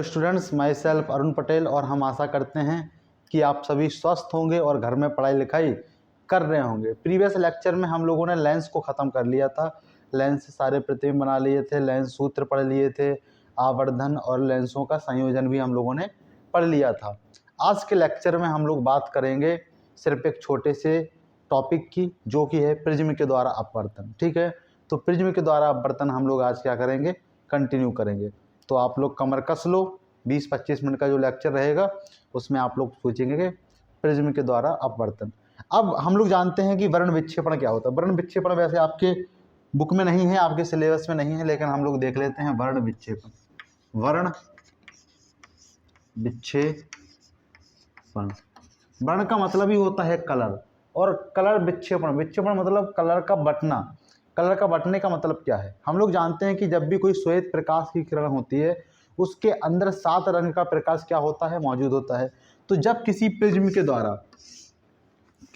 Hello students, my self Arun Patel और हम आशा करते हैं कि आप सभी स्वस्थ होंगे और घर में पढ़ाई लिखाई कर रहे होंगे। प्रीवियस लेक्चर में हम लोगों ने लेंस को ख़त्म कर लिया था। लेंस से सारे प्रतिबिंब बना लिए थे, लेंस सूत्र पढ़ लिए थे, आवर्धन और लेंसों का संयोजन भी हम लोगों ने पढ़ लिया था। आज के लेक्चर में हम लोग बात करेंगे सिर्फ एक छोटे से टॉपिक की, जो कि है प्रिज्म के द्वारा अपवर्तन। ठीक है, तो प्रिज्म के द्वारा अपवर्तन हम लोग आज क्या करेंगे, कंटिन्यू करेंगे। तो आप लोग कमर कस लो। 20-25 मिनट का जो लेक्चर रहेगा उसमें आप लोग सोचेंगे कि प्रिज्म के द्वारा अपवर्तन। अब हम लोग जानते हैं कि वर्ण विक्षेपण क्या होता है। वर्ण विक्षेपण वैसे आपके बुक में नहीं है, आपके सिलेबस में नहीं है, लेकिन हम लोग देख लेते हैं वर्ण विक्षेपण। वर्ण विक्षेपण, वर्ण का मतलब ही होता है कलर, और कलर विक्षेपण, विक्षेपण मतलब कलर का बटना। कलर का बटने का मतलब क्या है, हम लोग जानते हैं कि जब भी कोई श्वेत प्रकाश की किरण होती है उसके अंदर 7 रंग का प्रकाश क्या होता है, मौजूद होता है। तो जब किसी प्रिज्म के द्वारा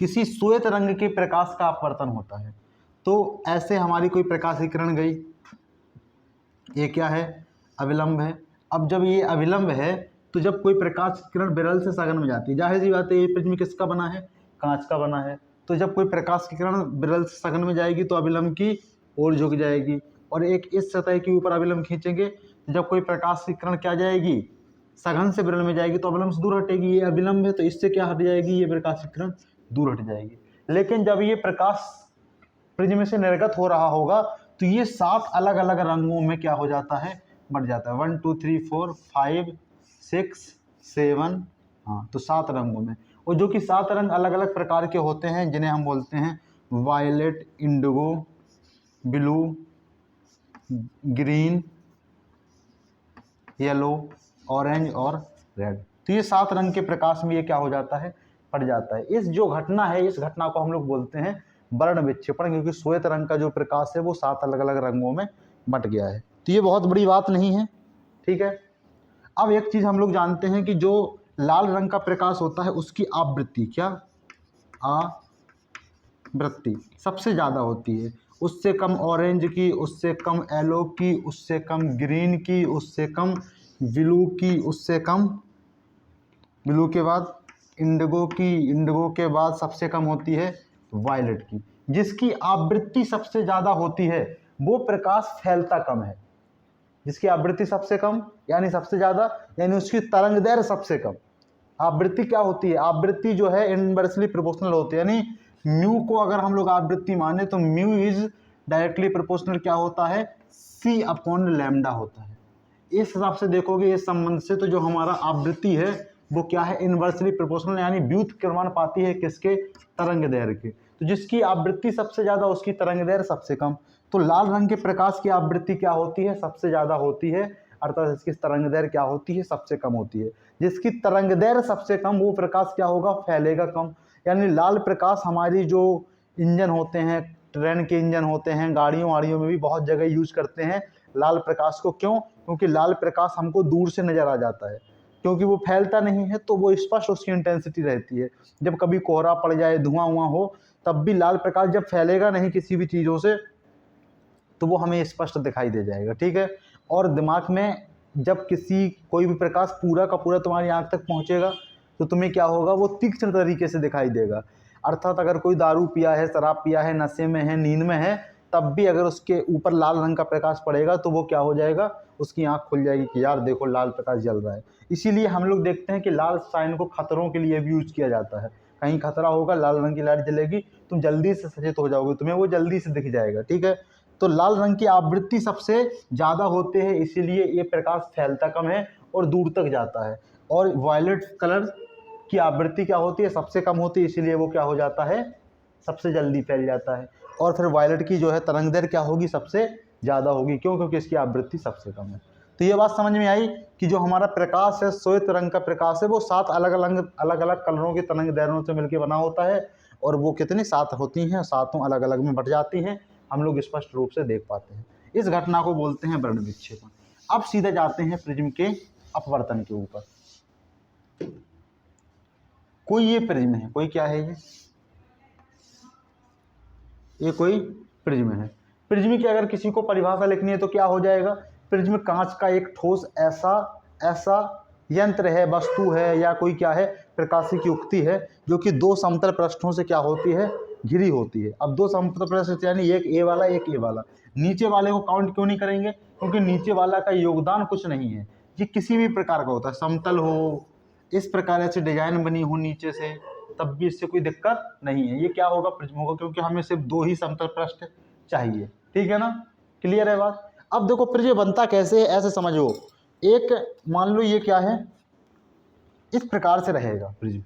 किसी श्वेत रंग के प्रकाश का अपवर्तन होता है, तो ऐसे हमारी कोई प्रकाश की किरण गई, ये क्या है, अविलंब है। अब जब ये अविलंब है तो जब कोई प्रकाश किरण विरल से सघन में जाती है, जाहिर सी बात है ये प्रिज्म किसका बना है, कांच का बना है। तो जब कोई प्रकाश की किरण विरल से सघन में जाएगी तो अविलंब की ओर झुक जाएगी, और एक इस सतह के ऊपर अविलंब खींचेंगे, जब कोई प्रकाश की किरण क्या जाएगी, सघन से विरल में जाएगी तो अविलंब से दूर हटेगी। ये अविलंब है तो इससे क्या हट जाएगी, ये प्रकाश की किरण दूर हट जाएगी। लेकिन जब ये प्रकाश प्रिज्म से निर्गत हो रहा होगा तो ये 7 अलग अलग रंगों में क्या हो जाता है, बढ़ जाता है। 1 2 3 4 5 6 7, हाँ, तो 7 रंगों में। और जो कि 7 रंग अलग अलग प्रकार के होते हैं, जिन्हें हम बोलते हैं violet, indigo, blue, green, yellow, orange और रेड। तो ये 7 रंग के प्रकाश में ये क्या हो जाता है, पड़ जाता है। इस जो घटना है, इस घटना को हम लोग बोलते हैं वर्ण विक्षेपण, क्योंकि श्वेत रंग का जो प्रकाश है वो 7 अलग अलग रंगों में बट गया है। तो ये बहुत बड़ी बात नहीं है, ठीक है। अब एक चीज हम लोग जानते हैं कि जो लाल रंग का प्रकाश होता है उसकी आवृत्ति, क्या आवृत्ति सबसे ज़्यादा होती है। उससे कम ऑरेंज की, उससे कम येलो की, उससे कम ग्रीन की, उससे कम ब्लू की, उससे कम ब्लू के बाद इंडिगो की, इंडिगो के बाद सबसे कम होती है वायलेट की। जिसकी आवृत्ति सबसे ज़्यादा होती है वो प्रकाश फैलता कम है। जिसकी आवृत्ति सबसे कम यानी सबसे ज़्यादा, यानी उसकी तरंग दैर्घ्य सबसे कम। आवृत्ति क्या होती है, आवृत्ति जो है इनवर्सली प्रोपोर्शनल होती है, यानी म्यू को अगर हम लोग आवृत्ति माने तो म्यू इज डायरेक्टली प्रोपोर्शनल क्या होता है, सी अपॉन लैम्डा होता है। इस हिसाब से देखोगे इस संबंध से, तो जो हमारा आवृत्ति है वो क्या है, इनवर्सली प्रोपोर्शनल, यानी व्युत्क्रमण पाती है किसके, तरंग दैर्घ्य के। तो जिसकी आवृत्ति सबसे ज़्यादा उसकी तरंग दैर्घ्य सबसे कम। तो लाल रंग के प्रकाश की आवृत्ति क्या होती है, सबसे ज़्यादा होती है, अर्थात इसकी तरंग दैर्घ्य क्या होती है, सबसे कम होती है। जिसकी तरंग दैर्घ्य सबसे कम वो प्रकाश क्या होगा, फैलेगा कम। यानी लाल प्रकाश हमारी जो इंजन होते हैं, ट्रेन के इंजन होते हैं, गाड़ियों वाड़ियों में भी बहुत जगह यूज करते हैं लाल प्रकाश को। क्यों, क्योंकि लाल प्रकाश हमको दूर से नजर आ जाता है, क्योंकि वो फैलता नहीं है, तो वो स्पष्ट उसकी इंटेंसिटी रहती है। जब कभी कोहरा पड़ जाए, धुआं हुआ हो, तब भी लाल प्रकाश जब फैलेगा नहीं किसी भी चीज़ों से तो वो हमें स्पष्ट दिखाई दे जाएगा, ठीक है। और दिमाग में जब कोई भी प्रकाश पूरा का पूरा तुम्हारी आंख तक पहुंचेगा तो तुम्हें क्या होगा, वो तीक्ष्ण तरीके से दिखाई देगा। अर्थात अगर कोई दारू पिया है, शराब पिया है, नशे में है, नींद में है, तब भी अगर उसके ऊपर लाल रंग का प्रकाश पड़ेगा तो वो क्या हो जाएगा, उसकी आंख खुल जाएगी कि यार देखो लाल प्रकाश जल रहा है। इसीलिए हम लोग देखते हैं कि लाल साइन को खतरों के लिए भी यूज किया जाता है। कहीं खतरा होगा, लाल रंग की लाइट जलेगी, तुम जल्दी से सचेत हो जाओगे, तुम्हें वो जल्दी से दिख जाएगा, ठीक है। तो लाल रंग की आवृत्ति सबसे ज़्यादा होते हैं, इसीलिए ये प्रकाश फैलता कम है और दूर तक जाता है। और वायलेट कलर की आवृत्ति क्या होती है, सबसे कम होती है, इसीलिए वो क्या हो जाता है, सबसे जल्दी फैल जाता है। और फिर वायलेट की जो है तरंग दैर्घ्य क्या होगी, सबसे ज़्यादा होगी। क्यों, क्योंकि इसकी आवृत्ति सबसे कम है। तो ये बात समझ में आई कि जो हमारा प्रकाश है, श्वेत रंग का प्रकाश है, वो 7 अलग अलग कलरों के तरंग दैर्घ्यों से मिलकर बना होता है। और वो कितनी 7 होती हैं, 7 अलग अलग में बट जाती हैं, हम लोग स्पष्ट रूप से देख पाते हैं। इस घटना को बोलते हैं वर्ण विक्षेपण। अब सीधे जाते हैं प्रिज्म के अपवर्तन के ऊपर। कोई ये प्रिज्म है, कोई क्या है, ये कोई प्रिज्म है। प्रिज्म की अगर किसी को परिभाषा लिखनी है तो क्या हो जाएगा, प्रिज्म कांच का एक ठोस ऐसा ऐसा यंत्र है, वस्तु है, या कोई क्या है प्रकाशिक युक्ति है जो कि दो समतल पृष्ठों से क्या होती है, घिरी होती है। अब दो समतल पृष्ठ यानी एक ए वाला एक ए वाला, नीचे वाले को काउंट क्यों नहीं करेंगे, क्योंकि नीचे वाला का योगदान कुछ नहीं है, ये किसी भी प्रकार का होता है, समतल हो, इस प्रकार ऐसे डिजाइन बनी हो नीचे से, तब भी इससे कोई दिक्कत नहीं है, ये क्या होगा प्रिज्म होगा, क्योंकि हमें सिर्फ दो ही समतल पृष्ठ चाहिए। ठीक है ना, क्लियर है बात। अब देखो प्रिज्म बनता कैसे है, ऐसे समझो, एक मान लो ये क्या है, इस प्रकार से रहेगा प्रिज्म,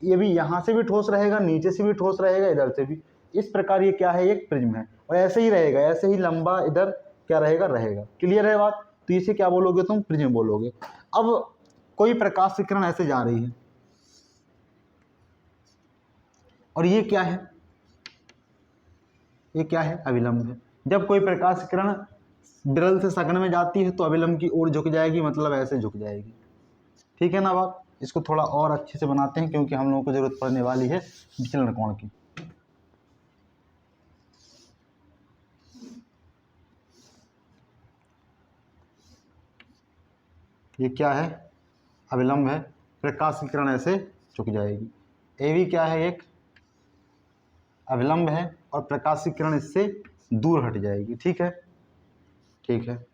ये भी यहाँ से भी ठोस रहेगा, नीचे से भी ठोस रहेगा, इधर से भी, इस प्रकार ये क्या है, एक प्रिज्म है, और ऐसे ही रहेगा, ऐसे ही लंबा इधर क्या रहेगा, रहेगा। क्लियर है बात। तो इसे क्या बोलोगे तुम, प्रिज्म बोलोगे। अब कोई प्रकाश की किरण ऐसे जा रही है, और ये क्या है, ये क्या है, अभिलंब है। जब कोई प्रकाश की किरण विरल से सघन में जाती है तो अभिलंब की ओर झुक जाएगी, मतलब ऐसे झुक जाएगी। ठीक है ना बात। इसको थोड़ा और अच्छे से बनाते हैं, क्योंकि हम लोगों को जरूरत पड़ने वाली है विचलन कोण की। ये क्या है, अभिलंब है, प्रकाश की किरण ऐसे झुक जाएगी। ए भी क्या है, एक अभिलंब है, और प्रकाश की किरण इससे दूर हट जाएगी। ठीक है, ठीक है।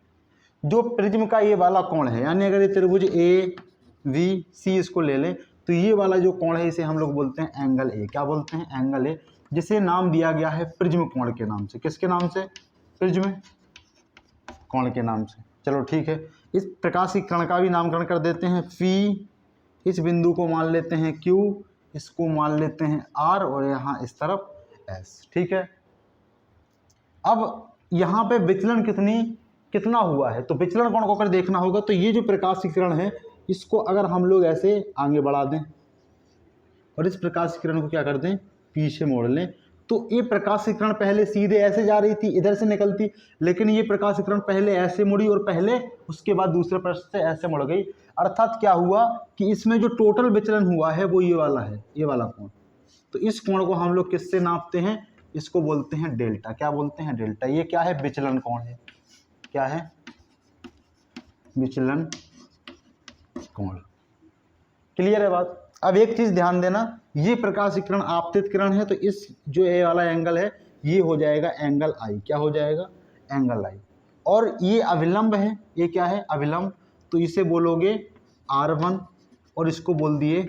जो प्रिज्म का ये वाला कोण है, यानी अगर ये त्रिभुज ए वी सी इसको ले लें, तो ये वाला जो कोण है इसे हम लोग बोलते हैं एंगल ए। क्या बोलते हैं, एंगल ए, जिसे नाम दिया गया है प्रिज्म कोण के नाम से। किसके नाम से, प्रिज्म कोण के नाम से। चलो ठीक है, इस प्रकाश की किरण का भी नामकरण कर देते हैं फी, इस बिंदु को मान लेते हैं क्यू, इसको मान लेते हैं आर, और यहाँ इस तरफ एस। ठीक है। अब यहाँ पे विचलन कितना हुआ है, तो विचलन कोण को अगर देखना होगा तो ये जो प्रकाश की किरण है इसको अगर हम लोग ऐसे आगे बढ़ा दें और इस प्रकाश की किरण को क्या कर दें, पीछे मोड़ लें, तो ये प्रकाश की किरण पहले सीधे ऐसे जा रही थी, इधर से निकलती, लेकिन ये प्रकाश की किरण पहले ऐसे मुड़ी और पहले उसके बाद दूसरे पृष्ठ से ऐसे मुड़ गई। अर्थात क्या हुआ कि इसमें जो टोटल विचलन हुआ है वो ये वाला है, ये वाला कोण। तो इस कोण को हम लोग किससे नापते हैं, इसको बोलते हैं डेल्टा। क्या बोलते हैं, डेल्टा। ये क्या है, विचलन कोण है। क्या है, विचलन कोण। क्लियर है बात। अब एक चीज ध्यान देना, ये प्रकाश की किरण आपतित किरण है, तो इस जो ए वाला एंगल है ये हो जाएगा एंगल आई। क्या हो जाएगा, एंगल आई। और ये अभिलंब है, ये क्या है, अभिलंब, तो इसे बोलोगे R1 और इसको बोल दिए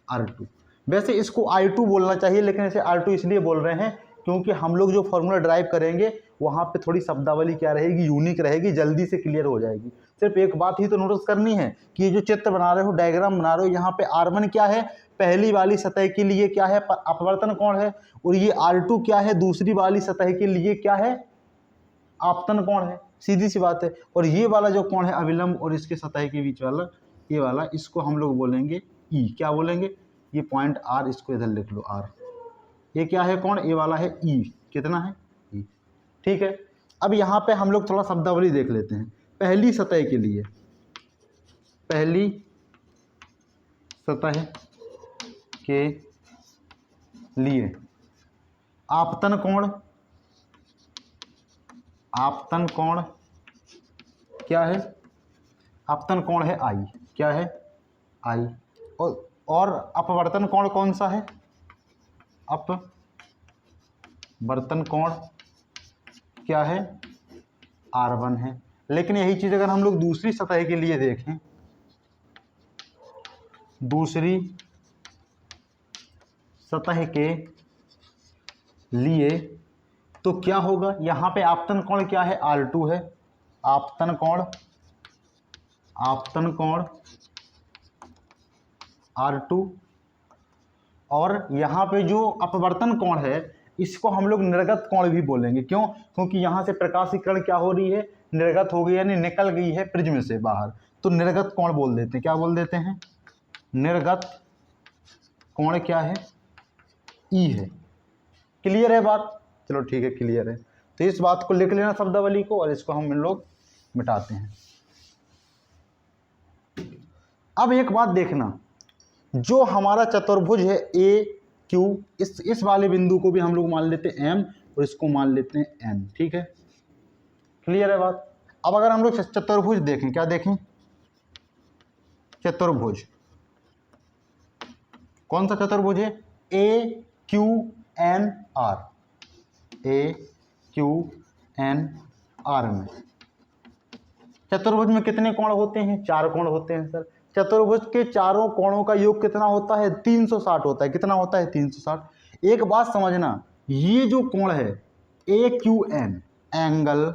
R2। वैसे इसको I2 बोलना चाहिए, लेकिन इसे R2 इसलिए बोल रहे हैं क्योंकि हम लोग जो फॉर्मूला ड्राइव करेंगे वहाँ पे थोड़ी शब्दावली क्या रहेगी, यूनिक रहेगी, जल्दी से क्लियर हो जाएगी। सिर्फ एक बात ही तो नोटिस करनी है कि ये जो चित्र बना रहे हो, डायग्राम बना रहे हो, यहाँ पे R1 क्या है, पहली वाली सतह के लिए क्या है, अपवर्तन कोण है, और ये R2 क्या है, दूसरी वाली सतह के लिए क्या है, आपतन कोण है। सीधी सी बात है। और ये वाला जो कोण है अभिलंब और इसके सतह के बीच वाला, ये वाला, इसको हम लोग बोलेंगे ई। क्या बोलेंगे, ये पॉइंट R, इसको इधर लिख लो R। ये क्या है कोण, ये वाला है ई। कितना है, ई। ठीक है। अब यहाँ पे हम लोग थोड़ा शब्दावली देख लेते हैं। पहली सतह के लिए, पहली सतह के लिए आपतन कोण, आपतन कोण क्या है, आपतन कोण है आई। क्या है, आई। और अपवर्तन कोण कौन सा है, अपवर्तन कोण क्या है, R1 है। लेकिन यही चीज अगर हम लोग दूसरी सतह के लिए देखें, दूसरी सतह के लिए, तो क्या होगा, यहाँ पे आपतन कोण क्या है, R2 है। आपतन कोण, आपतन कोण R2। और यहाँ पे जो अपवर्तन कोण है इसको हम लोग निर्गत कोण भी बोलेंगे। क्यों, क्योंकि यहाँ से प्रकाश की किरण क्या हो रही है, निर्गत हो गई, यानी निकल गई है प्रिज्म से बाहर, तो निर्गत कोण बोल देते हैं। क्या बोल देते हैं, निर्गत कोण क्या है, ई है। क्लियर है बात। चलो ठीक है, क्लियर है। तो इस बात को लिख लेना शब्दावली को, और इसको हम लोग मिटाते हैं। अब एक बात देखना, जो हमारा चतुर्भुज है ए क्यू, इस वाले बिंदु को भी हम लोग मान लेते हैं एम, और इसको मान लेते हैं एन। ठीक है, क्लियर है बात। अब अगर हम लोग चतुर्भुज देखें, क्या देखें, चतुर्भुज, कौन सा चतुर्भुज है? A Q N are, A Q N are में। चतुर्भुज में कितने कोण होते हैं? 4 कोण होते हैं सर। चतुर्भुज के चारों कोणों का योग कितना होता है? 360 होता है। कितना होता है? 360। एक बात समझना, ये जो कोण है A Q N, angle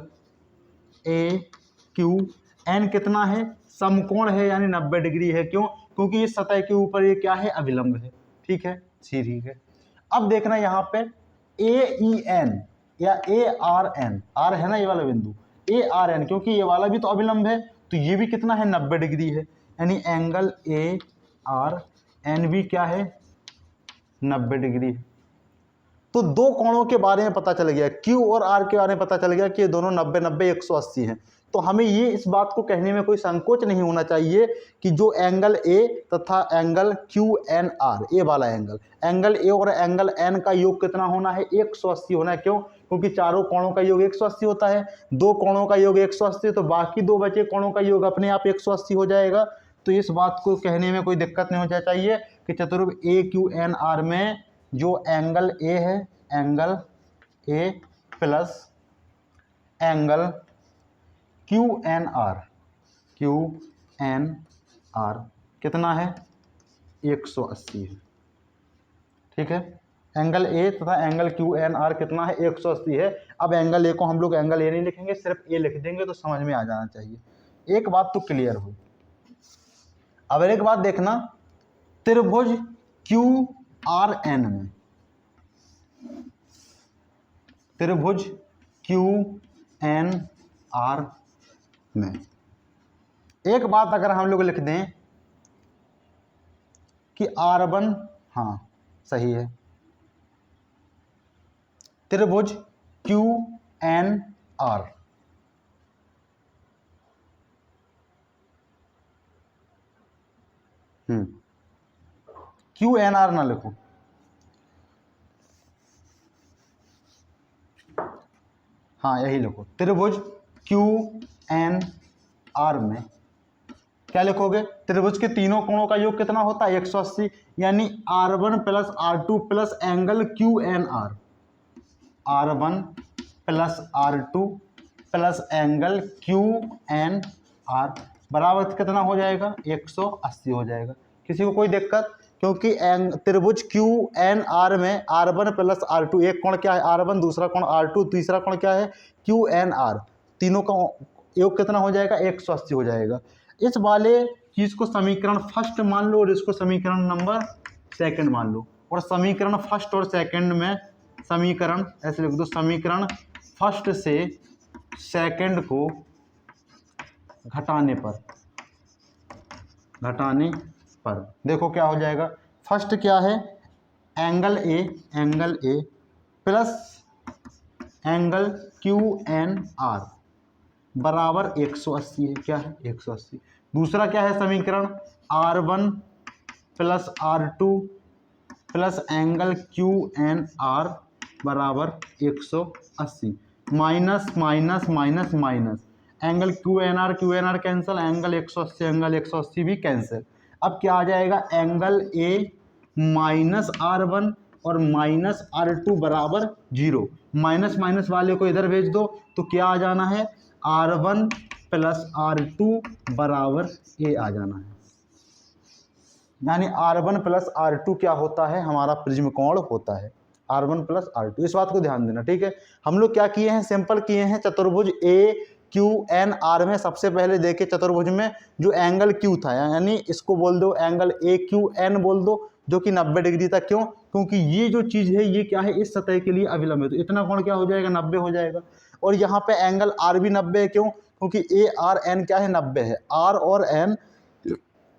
A Q N कितना है? समकोण है, यानी 90 डिग्री है। क्यों? क्योंकि इस सतह के ऊपर ये क्या है? अभिलंब है। ठीक है, ठीक है। अब देखना यहाँ पे ए ई एन या ए आर एन, आर है ना ये वाला बिंदु, ए आर एन, क्योंकि ये वाला भी तो अभिलंब है, तो ये भी कितना है? 90 डिग्री है। यानी एंगल ए आर एन भी क्या है? 90 डिग्री है। तो दो कोणों के बारे में पता चल गया, क्यू और आर के बारे में पता चल गया कि ये दोनों 90 90 180 हैं। तो हमें ये इस बात को कहने में कोई संकोच नहीं होना चाहिए कि जो एंगल ए तथा एंगल क्यू एन आर, ए वाला एंगल ए और एंगल एन का योग कितना होना है? 180 होना है। क्यों? क्योंकि चारों कोणों का योग 180 होता है। दो कोणों का योग 180, तो बाकी दो बचे कोणों का योग अपने आप 180 हो जाएगा। तो इस बात को कहने में कोई दिक्कत नहीं होना चाहिए कि चतुर्भुज ए क्यू एन आर में जो एंगल ए है, angle A plus angle Q N R, Q N R कितना है? 180 है। ठीक है, एंगल ए तथा एंगल क्यू एन आर कितना है? 180 है। अब एंगल ए को हम लोग एंगल ए नहीं लिखेंगे, सिर्फ ए लिख देंगे, तो समझ में आ जाना चाहिए। एक बात तो क्लियर हो। अब एक बात देखना, त्रिभुज क्यू आर एन में, त्रिभुज क्यू एन आर में एक बात अगर हम लोग लिख दें कि R1, हाँ सही है, त्रिभुज Q N R, Q N R ना लिखो, हाँ यही लिखो, त्रिभुज क्यू एन आर में क्या लिखोगे? त्रिभुज के तीनों कोणों का योग कितना होता है? 180। यानी R1 plus R2 plus angle Q N R, R1 plus R2 plus angle Q N R बराबर कितना हो जाएगा? 180 हो जाएगा। किसी को कोई दिक्कत? क्योंकि त्रिभुज क्यू एन आर में R1 प्लस R2, एक कोण क्या है? R1, दूसरा कोण R2, तीसरा कोण क्या है? क्यू एन आर, तीनों का योग कितना हो जाएगा? 180 हो जाएगा। इस वाले चीज को समीकरण फर्स्ट मान लो और इसको समीकरण नंबर सेकंड मान लो। और समीकरण फर्स्ट और सेकंड में समीकरण ऐसे लिख दो, समीकरण फर्स्ट से सेकंड को घटाने पर देखो क्या हो जाएगा। फर्स्ट क्या है? Angle A plus angle Q N R बराबर 180 है। क्या है? 180। दूसरा क्या है समीकरण? R1 plus R2 plus angle Q N R बराबर 180, minus minus minus minus, angle Q N R cancel, angle 180 भी कैंसिल। अब क्या आ जाएगा? एंगल ए माइनस R1 और माइनस R2 बराबर 0। माइनस माइनस वाले को इधर भेज दो तो क्या आ जाना है? R1 प्लस R2 बराबर ए आ जाना है। यानी R1 प्लस R2 क्या होता है? हमारा प्रिज्म कोण होता है, R1 प्लस R2। इस बात को ध्यान देना। ठीक है, हम लोग क्या किए हैं? सिंपल किए हैं। चतुर्भुज ए क्यू एन आर में सबसे पहले देखे चतुर्भुज में जो एंगल क्यू था, यानी इसको बोल दो एंगल ए क्यू एन बोल दो, जो कि 90 डिग्री था। क्यों? क्योंकि ये जो चीज़ है ये क्या है? इस सतह के लिए अभिलंब है, तो इतना कोण क्या हो जाएगा? 90 हो जाएगा। और यहाँ पे एंगल आर भी 90 है। क्यों? क्योंकि ए आर एन क्या है? 90 है। आर और एन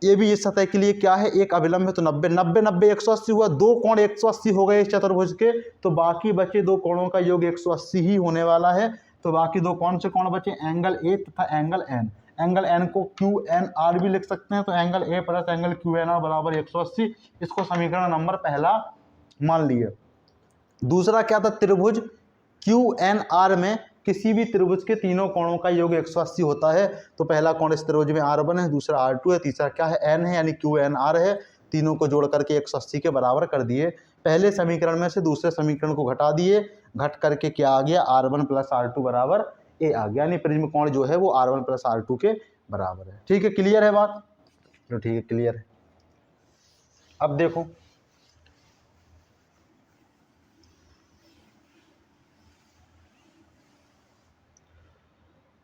ये भी इस सतह के लिए क्या है? एक अभिलंब है। तो 90 90 90 180 हुआ, दो कोण 180 हो गए इस चतुर्भुज के, तो बाकी बचे दो कोणों का योग 180 ही होने वाला है। तो बाकी दो कौन से कोण बचे? एंगल ए तथा एंगल एन। एंगल एन को क्यू एन आर भी लिख सकते हैं, तो angle A plus angle Q N R बराबर 180। इसको समीकरण नंबर पहला मान लिए। दूसरा क्या था? त्रिभुज क्यू एन आर में किसी भी त्रिभुज के तीनों कोणों का योग 180 होता है। तो पहला कोण इस त्रिभुज में R1 है, दूसरा R2 है, तीसरा क्या है N है, यानी QNR है। तीनों को जोड़ करके 180 के बराबर कर दिए। पहले समीकरण में से दूसरे समीकरण को घटा दिए, घट करके क्या आ गया, R1 + R2 बराबर A आ गया, यानी प्रिज्म कोण जो है वो R1 + R2 के बराबर है। ठीक है, क्लियर है बात? तो ठीक है, क्लियर है। अब देखो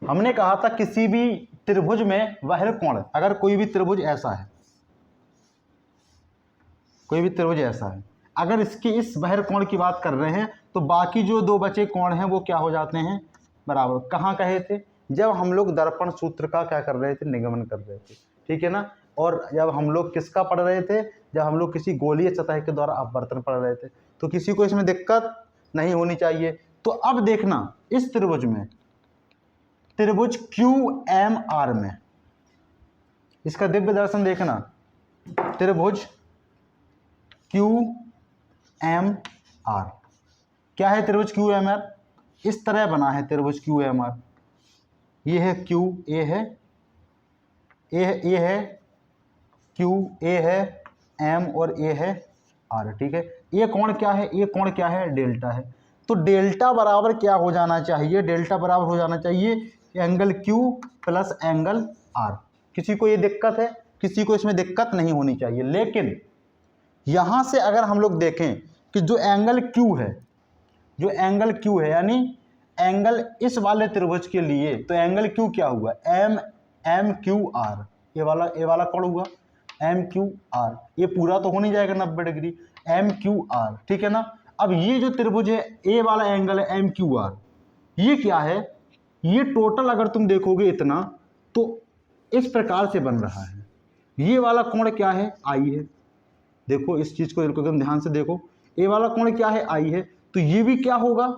हमने कहा था किसी भी त्रिभुज में वह कोण, अगर कोई भी त्रिभुज ऐसा है, कोई भी त्रिभुज ऐसा है, अगर इसकी इस बहिर कोण की बात कर रहे हैं तो बाकी जो दो बचे कोण हैं वो क्या हो जाते हैं, बराबर। कहाँ कहे थे, जब हम लोग दर्पण सूत्र का क्या कर रहे थे, निगमन कर रहे थे, ठीक है ना। और जब हम लोग किसका पढ़ रहे थे, जब हम लोग किसी गोलीय सतह के द्वारा अपवर्तन पढ़ रहे थे, तो किसी को इसमें दिक्कत नहीं होनी चाहिए। तो अब देखना इस त्रिभुज में, त्रिभुज QMR में इसका दिव्य दर्शन देखना, त्रिभुज QMR क्या है, त्रिभुज QMR इस तरह बना है त्रिभुज QMR। ये है Q, A है, A है Q, A है M और A है R, ठीक है। ये कोण क्या है, ये कोण क्या है, डेल्टा है। तो डेल्टा बराबर क्या हो जाना चाहिए, डेल्टा बराबर हो जाना चाहिए एंगल Q + एंगल R। किसी को ये दिक्कत है, किसी को इसमें दिक्कत नहीं होनी चाहिए। लेकिन यहां से अगर हम लोग देखें कि जो एंगल Q है, जो एंगल Q है, यानी एंगल इस वाले त्रिभुज के लिए, तो एंगल Q क्या हुआ, MQR, ये वाला कोण हुआ MQR। ये पूरा तो हो नहीं जाएगा 90 डिग्री, MQR, ठीक है ना। अब ये जो त्रिभुज है, ए वाला एंगल है MQR, ये क्या है, ये टोटल अगर तुम देखोगे इतना, तो इस प्रकार से बन रहा है। ये वाला कोण क्या है, I है। देखो इस चीज को एकदम ध्यान से देखो, ए वाला कोण क्या है, I है। तो ये भी क्या होगा,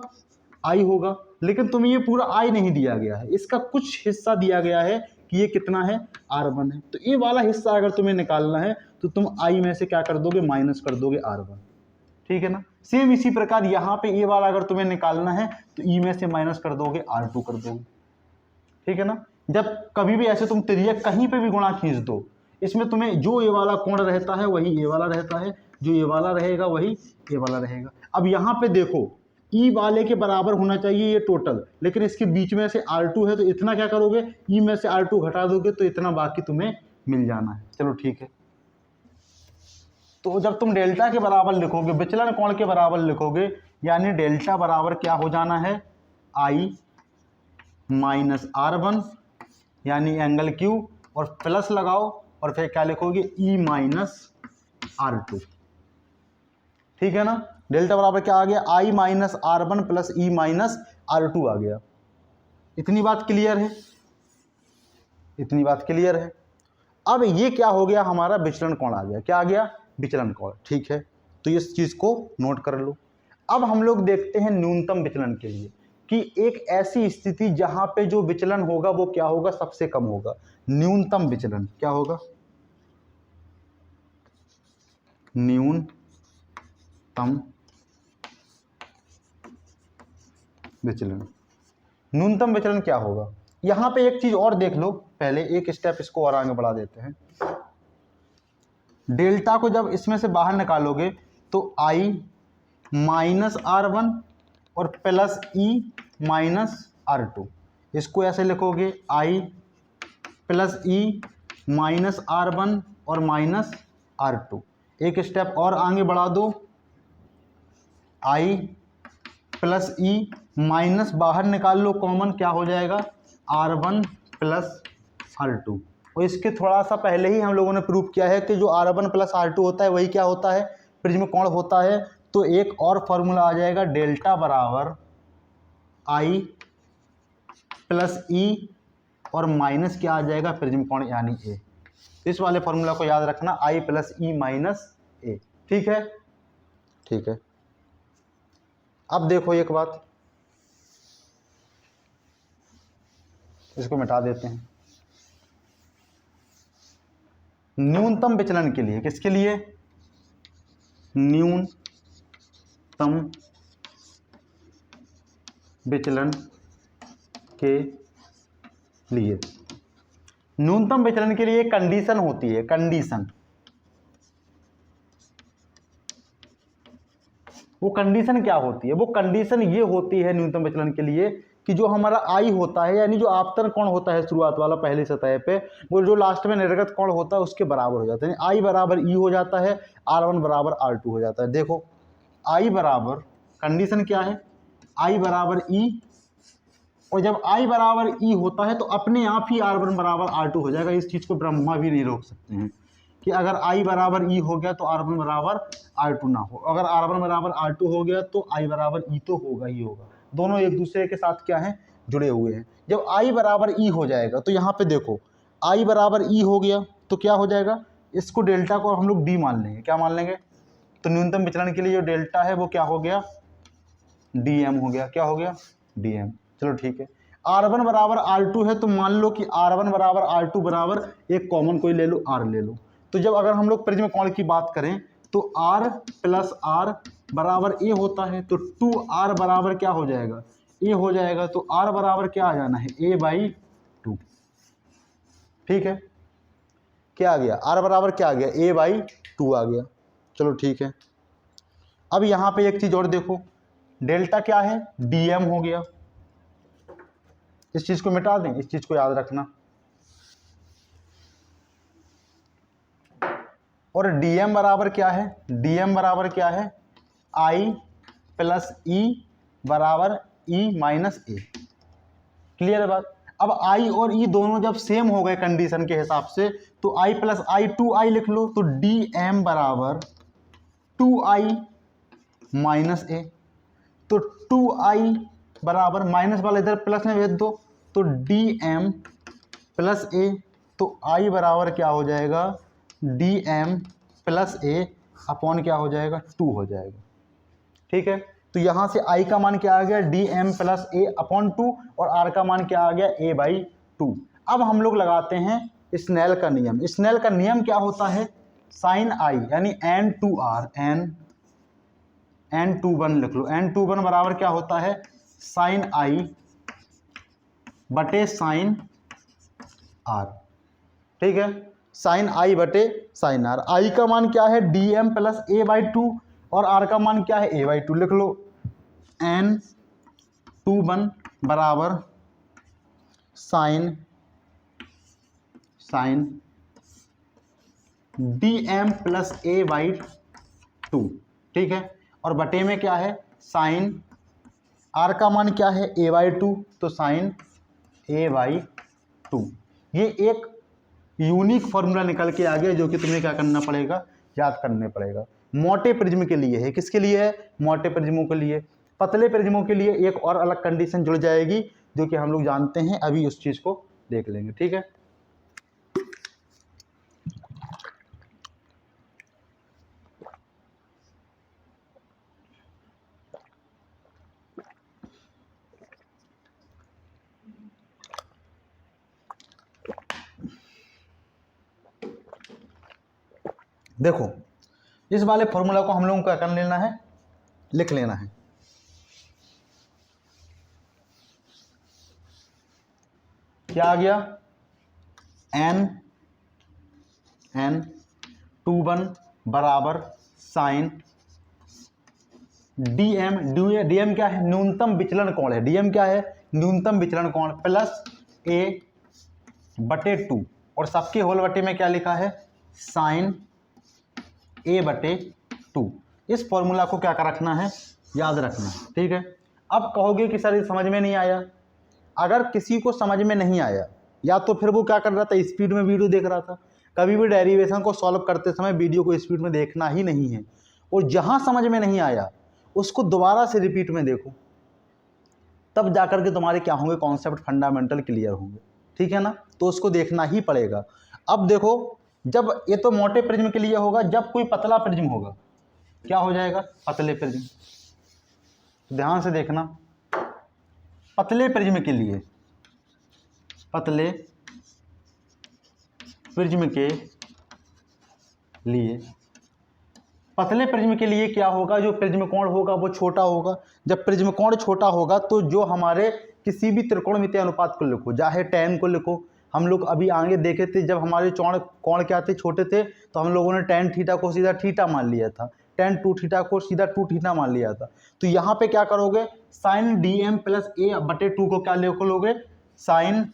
I होगा। लेकिन तुम्हें ये पूरा I नहीं दिया गया है, इसका कुछ हिस्सा दिया गया है कि ये कितना है, R1 है। तो ये वाला हिस्सा अगर तुम्हें निकालना है तो तुम I में से क्या कर दोगे, माइनस कर दोगे R1, ठीक है ना। सेम इसी प्रकार यहाँ पे ये वाला अगर तुम्हें निकालना है तो E में से माइनस कर दोगे, R2 कर दोगे, ठीक है ना। जब कभी भी ऐसे तुम तिर्यक कहीं पे भी गुणा खींच दो, इसमें तुम्हें जो ये वाला कोण रहता है वही ये वाला रहता है, जो ये वाला रहेगा वही ये वाला रहेगा। अब यहाँ पे देखो E वाले के बराबर होना चाहिए ये टोटल, लेकिन इसके बीच में से R2 है, तो इतना क्या करोगे, E में से R2 घटा दोगे तो इतना बाकी तुम्हें मिल जाना है। चलो ठीक है। तो जब तुम डेल्टा के बराबर लिखोगे, विचलन कोण के बराबर लिखोगे, यानी डेल्टा बराबर क्या हो जाना है, I - R1, यानी एंगल Q, और प्लस लगाओ और फिर क्या लिखोगे, E - R2, ठीक है ना। डेल्टा बराबर क्या आ गया, I - R1 + E - R2 आ गया। इतनी बात क्लियर है, इतनी बात क्लियर है। अब ये क्या हो गया, हमारा विचलन कोण आ गया, क्या आ गया, विचलन कोण, ठीक है। तो इस चीज को नोट कर लो। अब हम लोग देखते हैं न्यूनतम विचलन के लिए, कि एक ऐसी स्थिति जहां पे जो विचलन होगा वो क्या होगा, सबसे कम होगा। न्यूनतम विचलन क्या होगा, न्यूनतम विचलन। न्यूनतम विचलन क्या होगा, यहां पे एक चीज और देख लो, पहले एक स्टेप इसको और आगे बढ़ा देते हैं। डेल्टा को जब इसमें से बाहर निकालोगे तो I - R1 और प्लस E - R2, इसको ऐसे लिखोगे, I + E - R1 और -R2। एक स्टेप और आगे बढ़ा दो, I + E माइनस बाहर निकाल लो कॉमन, क्या हो जाएगा, R1 + R2। और इसके थोड़ा सा पहले ही हम लोगों ने प्रूव किया है कि जो R1 + R2 होता है वही क्या होता है, प्रिज्म कोण होता है। तो एक और फॉर्मूला आ जाएगा, डेल्टा बराबर I + E और माइनस क्या आ जाएगा, प्रिज्म कोण यानी A। इस वाले फॉर्मूला को याद रखना, I + E - A, ठीक है, ठीक है। अब देखो एक बात, इसको मिटा देते हैं। न्यूनतम विचलन के लिए, किसके लिए, न्यूनतम विचलन के लिए न्यूनतम विचलन के लिए कंडीशन होती है, कंडीशन। वो कंडीशन क्या होती है? वो कंडीशन ये होती है न्यूनतम विचलन के लिए कि जो हमारा आई होता है, यानी जो आपतन कोण होता है शुरुआत वाला पहली सतह पे, वो जो लास्ट में निर्गत कोण होता है उसके बराबर हो जाता है। आई बराबर ई हो जाता है, R1 बराबर R2 हो जाता है। देखो आई बराबर, कंडीशन क्या है, आई बराबर ई, और जब आई बराबर ई होता है तो अपने आप ही R1 बराबर R2 हो जाएगा। इस चीज़ को ब्रह्मा भी नहीं रोक सकते हैं कि अगर आई बराबर ई हो गया तो R1 बराबर R2 ना हो। अगर R1 बराबर R2 हो गया तो आई बराबर ई तो होगा ही होगा। दोनों एक दूसरे के साथ क्या है, जुड़े हुए हैं। जब आई बराबर ई हो जाएगा तो यहाँ पे देखो आई बराबर ई हो गया तो क्या हो जाएगा, इसको डेल्टा को हम लोग डी मान लेंगे। क्या मान लेंगे? तो न्यूनतम विचलन के लिए जो डेल्टा है वो क्या हो गया, DM हो गया। क्या हो गया, DM। चलो ठीक है। R1 बराबर R2 है तो मान लो कि R1 बराबर R2 बराबर एक कॉमन कोई ले लो, R ले लो। तो जब अगर हम लोग प्रिज्म कोण की बात करें तो R प्लस R बराबर A होता है, तो 2R बराबर क्या हो जाएगा, A हो जाएगा। तो R बराबर क्या आ जाना है, A/2। ठीक है, क्या आ गया, R बराबर क्या आ गया, A/2 आ गया। चलो ठीक है। अब यहाँ पे एक चीज और देखो, डेल्टा क्या है, DM हो गया। इस चीज को मिटा दें, इस चीज को याद रखना। और DM बराबर क्या है, DM बराबर क्या है, I प्लस E बराबर E माइनस A। क्लियर है बात? अब I और E दोनों जब सेम हो गए कंडीशन के हिसाब से तो I प्लस I 2I लिख लो। तो DM बराबर 2I माइनस A। तो 2I बराबर माइनस वाला इधर प्लस में भेज दो तो DM प्लस A। तो I बराबर क्या हो जाएगा, DM प्लस A अपॉन क्या हो जाएगा, 2 हो जाएगा। ठीक है, तो यहाँ से I का मान क्या आ गया, DM प्लस A अपॉन 2, और R का मान क्या आ गया, A/2। अब हम लोग लगाते हैं स्नेल का नियम। स्नेल का नियम क्या होता है, साइन I यानी N2R, N21 लिख लो। N21 बराबर क्या होता है, साइन I बटे साइन R। ठीक है, साइन I बटे साइन R। I का मान क्या है, DM प्लस A/2, और R का मान क्या है, A/2 लिख लो। N21 बराबर साइन DM प्लस A/2। ठीक है, और बटे में क्या है, साइन R का मान क्या है, A/2, तो साइन A/2। ये एक यूनिक फॉर्मूला निकल के आ गया जो कि तुम्हें क्या करना पड़ेगा, याद करने पड़ेगा। मोटे प्रिज्म के लिए है, किसके लिए है, मोटे प्रिज्मों के लिए। पतले प्रिज्मों के लिए एक और अलग कंडीशन जुड़ जाएगी जो कि हम लोग जानते हैं, अभी उस चीज़ को देख लेंगे। ठीक है, देखो इस वाले फॉर्मूला को हम लोगों को क्या कर लेना है, लिख लेना है। क्या आ गया, N21 बराबर साइन DM क्या है, न्यूनतम विचलन कोण है। DM क्या है, न्यूनतम विचलन कोण, प्लस A/2, और सबके होल बटे में क्या लिखा है, साइन A/2। इस फॉर्मूला को क्या कर रखना है, याद रखना। ठीक है, अब कहोगे कि सर ये समझ में नहीं आया। अगर किसी को समझ में नहीं आया, या तो फिर वो क्या कर रहा था, स्पीड में वीडियो देख रहा था। कभी भी डेरिवेशन को सॉल्व करते समय वीडियो को स्पीड में देखना ही नहीं है, और जहां समझ में नहीं आया उसको दोबारा से रिपीट में देखो, तब जाकर के तुम्हारे क्या होंगे, कॉन्सेप्ट फंडामेंटल क्लियर होंगे। ठीक है ना, तो उसको देखना ही पड़ेगा। अब देखो, जब ये तो मोटे प्रिज्म के लिए होगा, जब कोई पतला प्रिज्म होगा क्या हो जाएगा, पतले प्रिज्म। ध्यान से देखना, पतले प्रिज्म के लिए, पतले प्रिज्म के लिए पतले प्रिज्म के लिए क्या होगा, जो प्रिज्म कोण होगा वो छोटा होगा। जब प्रिज्म कोण छोटा होगा तो जो हमारे किसी भी त्रिकोणमितीय अनुपात को लिखो, चाहे tan को लिखो, हम लोग अभी आगे देखे थे जब हमारे कोण क्या थे, छोटे थे, तो हम लोगों ने tan थीटा को सीधा थीटा मान लिया था, tan 2 थीटा को सीधा 2 थीटा मान लिया था। तो यहाँ पे क्या करोगे, साइन dm प्लस a/2 को क्या लिख लोगे, साइन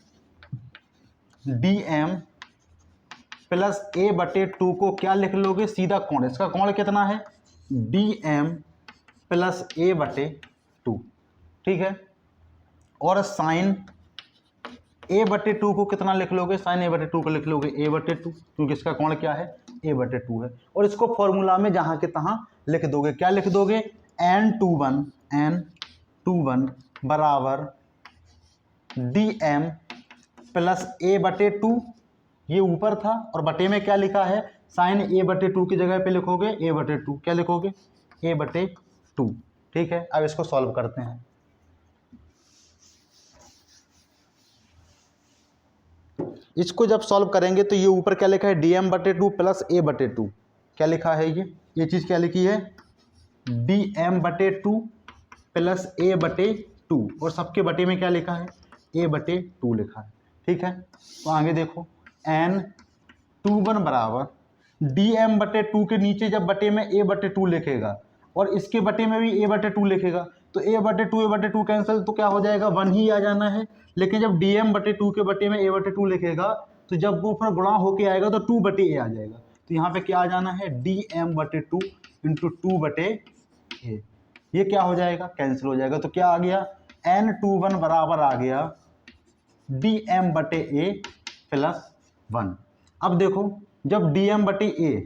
dm प्लस a/2 को क्या लिख लोगे, सीधा कोण, इसका कोण कितना है, dm प्लस a/2, ठीक है। और साइन a/2 को कितना लिख लोगे, साइन a/2 को लिख लोगे a/2, क्योंकि इसका कोण क्या है, a/2 है। और इसको फॉर्मूला में जहां के तहां लिख दोगे, क्या लिख दोगे, n21 बराबर dm प्लस a/2, ये ऊपर था, और बटे में क्या लिखा है, साइन a/2 की जगह पे लिखोगे a/2, क्या लिखोगे, a/2, ठीक है। अब इसको सॉल्व करते हैं। इसको जब सॉल्व करेंगे तो ये ऊपर क्या लिखा है, dm/2 प्लस a/2, क्या लिखा है, ये चीज़ क्या लिखी है, dm/2 प्लस a/2, और सबके बटे में क्या लिखा है, a/2 लिखा है, ठीक है। तो आगे देखो, n21 बराबर dm/2 के नीचे जब बटे में a/2 लिखेगा और इसके बटे में भी a/2 लिखेगा, तो a/2 कैंसिल, तो क्या हो जाएगा, 1 ही आ जाना है। लेकिन जब dm/2 के बटे में a/2 लिखेगा तो जब वो फिर गुणा होके आएगा तो 2/a आ जाएगा। तो यहाँ पे क्या आ जाना है, dm/2 इंटू 2/a, ये क्या हो जाएगा, कैंसिल हो जाएगा। तो क्या आ गया, n21 बराबर आ गया dm/a प्लस 1। अब देखो, जब dm/a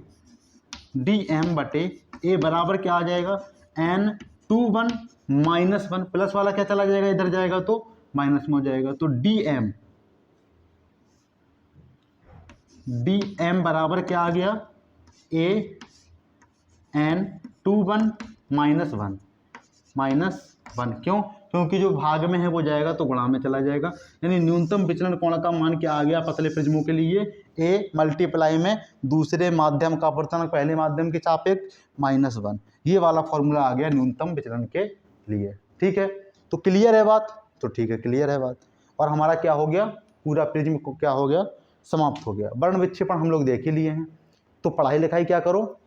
बराबर क्या आ जाएगा, n21 माइनस 1, प्लस वाला क्या चला जाएगा, इधर जाएगा तो माइनस में हो जाएगा। तो dm बराबर क्या आ गया, a n21 माइनस 1, क्यों, क्योंकि जो भाग में है वो जाएगा तो गुणा में चला जाएगा। यानी न्यूनतम विचलन कोण का मान क्या आ गया पतले प्रिज्मों के लिए, a मल्टीप्लाई में दूसरे माध्यम का अपवर्तनांक पहले माध्यम के सापेक्ष -1, ये वाला फॉर्मूला आ गया न्यूनतम विचलन के लिए, ठीक है। तो क्लियर है बात, तो ठीक है, क्लियर है बात। और हमारा क्या हो गया, पूरा प्रिज्म को क्या हो गया, समाप्त हो गया। वर्ण विक्षेपण हम लोग देख ही लिए हैं, तो पढ़ाई लिखाई क्या करो,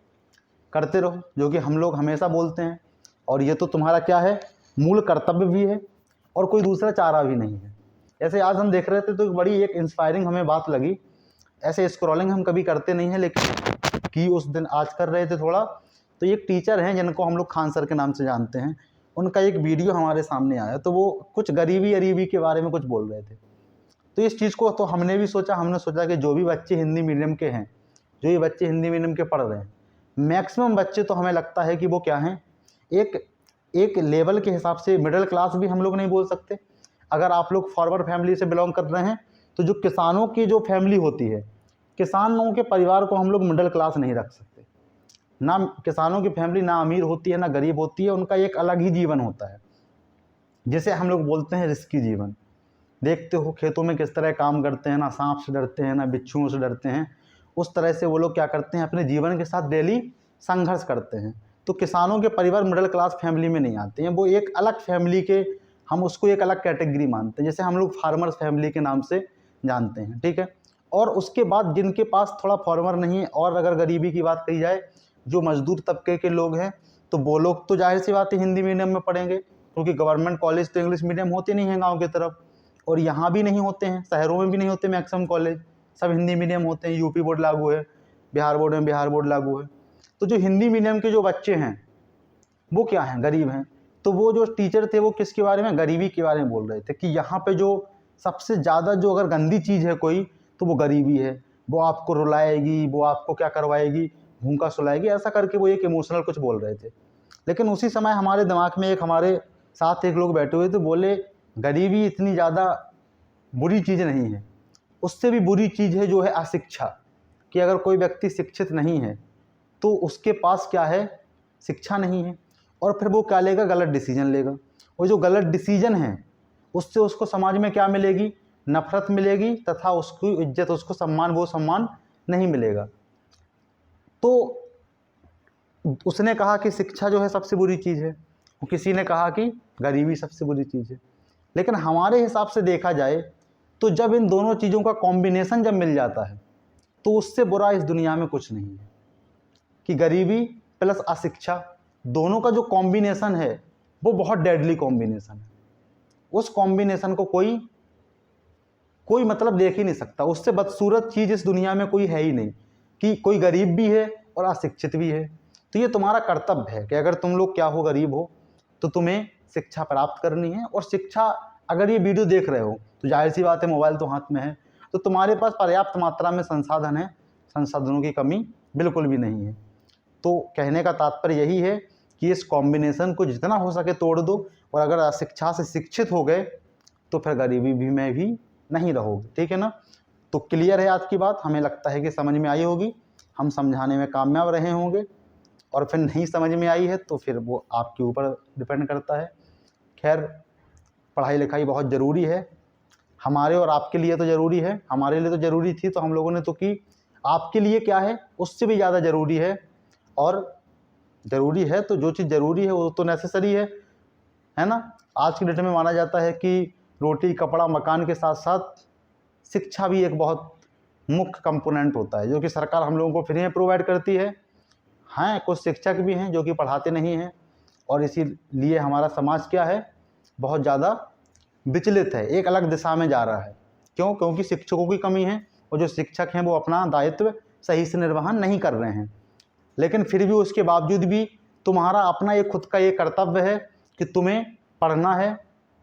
करते रहो, जो कि हम लोग हमेशा बोलते हैं। और ये तो तुम्हारा क्या है, मूल कर्तव्य भी है, और कोई दूसरा चारा भी नहीं है। ऐसे आज हम देख रहे थे तो बड़ी एक इंस्पायरिंग हमें बात लगी। ऐसे स्क्रॉलिंग हम कभी करते नहीं हैं, लेकिन कि उस दिन आज कर रहे थे थोड़ा, तो एक टीचर हैं जिनको हम लोग खान सर के नाम से जानते हैं, उनका एक वीडियो हमारे सामने आया, तो वो कुछ गरीबी के बारे में कुछ बोल रहे थे। तो इस चीज़ को तो हमने सोचा कि जो भी बच्चे हिंदी मीडियम के हैं, जो ये बच्चे हिंदी मीडियम के पढ़ रहे हैं, मैक्सिमम बच्चे तो हमें लगता है कि वो क्या हैं, एक लेवल के हिसाब से मिडिल क्लास भी हम लोग नहीं बोल सकते। अगर आप लोग फॉरवर्ड फैमिली से बिलोंग कर रहे हैं तो जो किसानों की जो फैमिली होती है, किसानों के परिवार को हम लोग मिडिल क्लास नहीं रख सकते। ना किसानों की फैमिली ना अमीर होती है ना गरीब होती है, उनका एक अलग ही जीवन होता है, जिसे हम लोग बोलते हैं रिस्की जीवन। देखते हो खेतों में किस तरह काम करते हैं, ना सांप से डरते हैं ना बिच्छुओं से डरते हैं, उस तरह से वो लोग क्या करते हैं, अपने जीवन के साथ डेली संघर्ष करते हैं। तो किसानों के परिवार मिडिल क्लास फैमिली में नहीं आते हैं, वो एक अलग फैमिली के, हम उसको एक अलग कैटेगरी मानते हैं, जैसे हम लोग फार्मर्स फैमिली के नाम से जानते हैं, ठीक है। और उसके बाद जिनके पास थोड़ा फार्मर नहीं है, और अगर गरीबी की बात कही जाए, जो मजदूर तबके के लोग हैं, तो वो लोग तो जाहिर सी बात है हिंदी मीडियम में पढ़ेंगे, क्योंकि गवर्नमेंट कॉलेज तो इंग्लिश मीडियम होते नहीं हैं गाँव की तरफ, और यहाँ भी नहीं होते हैं, शहरों में भी नहीं होते मैक्सिमम कॉलेज, सब हिंदी मीडियम होते हैं। यूपी बोर्ड लागू है, बिहार बोर्ड में बिहार बोर्ड लागू है। तो जो हिंदी मीडियम के जो बच्चे हैं वो क्या हैं, गरीब हैं। तो वो जो टीचर थे वो किसके बारे में, गरीबी के बारे में बोल रहे थे, कि यहाँ पे जो सबसे ज़्यादा जो अगर गंदी चीज़ है कोई, तो वो गरीबी है। वो आपको रुलाएगी, वो आपको क्या करवाएगी, भूखा सुलाएगी, ऐसा करके वो एक इमोशनल कुछ बोल रहे थे। लेकिन उसी समय हमारे दिमाग में हमारे साथ एक लोग बैठे हुए थे, बोले गरीबी इतनी ज़्यादा बुरी चीज़ नहीं है, उससे भी बुरी चीज़ है जो है अशिक्षा, कि अगर कोई व्यक्ति शिक्षित नहीं है तो उसके पास क्या है, शिक्षा नहीं है, और फिर वो क्या लेगा, गलत डिसीजन लेगा। और जो गलत डिसीजन है उससे उसको समाज में क्या मिलेगी, नफरत मिलेगी, तथा उसकी इज्जत, उसको सम्मान, वो सम्मान नहीं मिलेगा। तो उसने कहा कि शिक्षा जो है सबसे बुरी चीज़ है, किसी ने कहा कि गरीबी सबसे बुरी चीज़ है। लेकिन हमारे हिसाब से देखा जाए तो जब इन दोनों चीज़ों का कॉम्बिनेशन जब मिल जाता है तो उससे बुरा इस दुनिया में कुछ नहीं है, कि गरीबी प्लस अशिक्षा दोनों का जो कॉम्बिनेशन है वो बहुत डेडली कॉम्बिनेशन है। उस कॉम्बिनेशन को कोई मतलब देख ही नहीं सकता। उससे बदसूरत चीज़ इस दुनिया में कोई है ही नहीं, कि कोई गरीब भी है और अशिक्षित भी है। तो ये तुम्हारा कर्तव्य है कि अगर तुम लोग क्या हो, गरीब हो, तो तुम्हें शिक्षा प्राप्त करनी है। और शिक्षा, अगर ये वीडियो देख रहे हो तो जाहिर सी बात है मोबाइल तो हाथ में है, तो तुम्हारे पास पर्याप्त मात्रा में संसाधन है, संसाधनों की कमी बिल्कुल भी नहीं है। तो कहने का तात्पर्य यही है कि इस कॉम्बिनेशन को जितना हो सके तोड़ दो, और अगर अशिक्षा से शिक्षित हो गए तो फिर गरीबी भी में भी नहीं रहोगे। ठीक है ना? तो क्लियर है आज की बात, हमें लगता है कि समझ में आई होगी, हम समझाने में कामयाब रहे होंगे। और फिर नहीं समझ में आई है तो फिर वो आपके ऊपर डिपेंड करता है। खैर, पढ़ाई लिखाई बहुत ज़रूरी है, हमारे और आपके लिए तो ज़रूरी है। हमारे लिए तो ज़रूरी थी तो हम लोगों ने तो की, आपके लिए क्या है उससे भी ज़्यादा ज़रूरी है। और ज़रूरी है तो जो चीज़ ज़रूरी है वो तो नेसेसरी है ना? आज की डेट में माना जाता है कि रोटी कपड़ा मकान के साथ साथ शिक्षा भी एक बहुत मुख्य कंपोनेंट होता है, जो कि सरकार हम लोगों को फ्री में प्रोवाइड करती है। हाँ, कुछ शिक्षक भी हैं जो कि पढ़ाते नहीं हैं, और इसीलिए हमारा समाज क्या है, बहुत ज़्यादा विचलित है, एक अलग दिशा में जा रहा है। क्यों? क्योंकि शिक्षकों की कमी है, और जो शिक्षक हैं वो अपना दायित्व सही से निर्वहन नहीं कर रहे हैं। लेकिन फिर भी उसके बावजूद भी तुम्हारा अपना एक खुद का ये कर्तव्य है कि तुम्हें पढ़ना है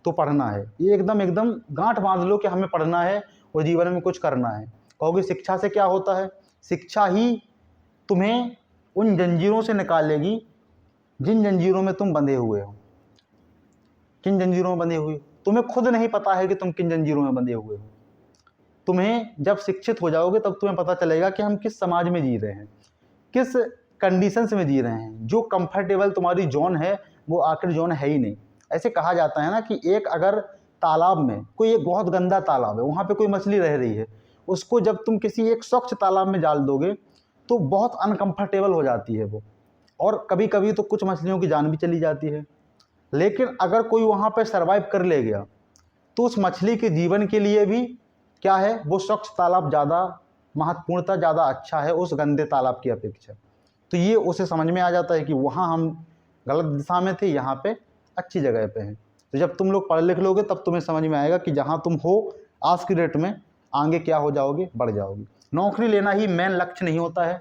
तो पढ़ना है। ये एकदम गांठ बांध लो कि हमें पढ़ना है और जीवन में कुछ करना है। कहोगे शिक्षा से क्या होता है? शिक्षा ही तुम्हें उन जंजीरों से निकालेगी जिन जंजीरों में तुम बंधे हुए हो। किन जंजीरों में बंधे हुए हो? तुम्हें खुद नहीं पता है कि तुम किन जंजीरों में बंधे हुए हो। तुम्हें जब शिक्षित हो जाओगे तब तुम्हें पता चलेगा कि हम किस समाज में जी रहे हैं, किस कंडीशंस में जी रहे हैं। जो कंफर्टेबल तुम्हारी जोन है वो आखिर जोन है ही नहीं। ऐसे कहा जाता है ना कि एक अगर तालाब में कोई एक बहुत गंदा तालाब है, वहाँ पे कोई मछली रह रही है, उसको जब तुम किसी एक स्वच्छ तालाब में डाल दोगे तो बहुत अनकंफर्टेबल हो जाती है वो, और कभी कभी तो कुछ मछलियों की जान भी चली जाती है। लेकिन अगर कोई वहाँ पर सर्वाइव कर ले गया तो उस मछली के जीवन के लिए भी क्या है, वो स्वच्छ तालाब ज़्यादा महत्वपूर्णता ज़्यादा अच्छा है उस गंदे तालाब की अपेक्षा। तो ये उसे समझ में आ जाता है कि वहाँ हम गलत दिशा में थे, यहाँ पे अच्छी जगह पे हैं। तो जब तुम लोग पढ़ लिख लोगे तब तुम्हें समझ में आएगा कि जहाँ तुम हो आज की डेट में, आगे क्या हो जाओगे, बढ़ जाओगे। नौकरी लेना ही मेन लक्ष्य नहीं होता है।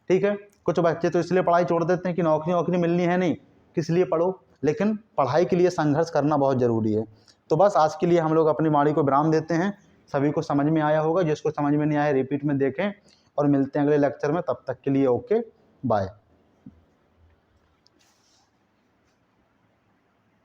ठीक है, कुछ बच्चे तो इसलिए पढ़ाई छोड़ देते हैं कि नौकरी मिलनी है नहीं, किस लिए पढ़ो, लेकिन पढ़ाई के लिए संघर्ष करना बहुत ज़रूरी है। तो बस आज के लिए हम लोग अपनी वाणी को विराम देते हैं। सभी को समझ में आया होगा, जिसको समझ में नहीं आया रिपीट में देखें, और मिलते हैं अगले लेक्चर में। तब तक के लिए ओके, बाय।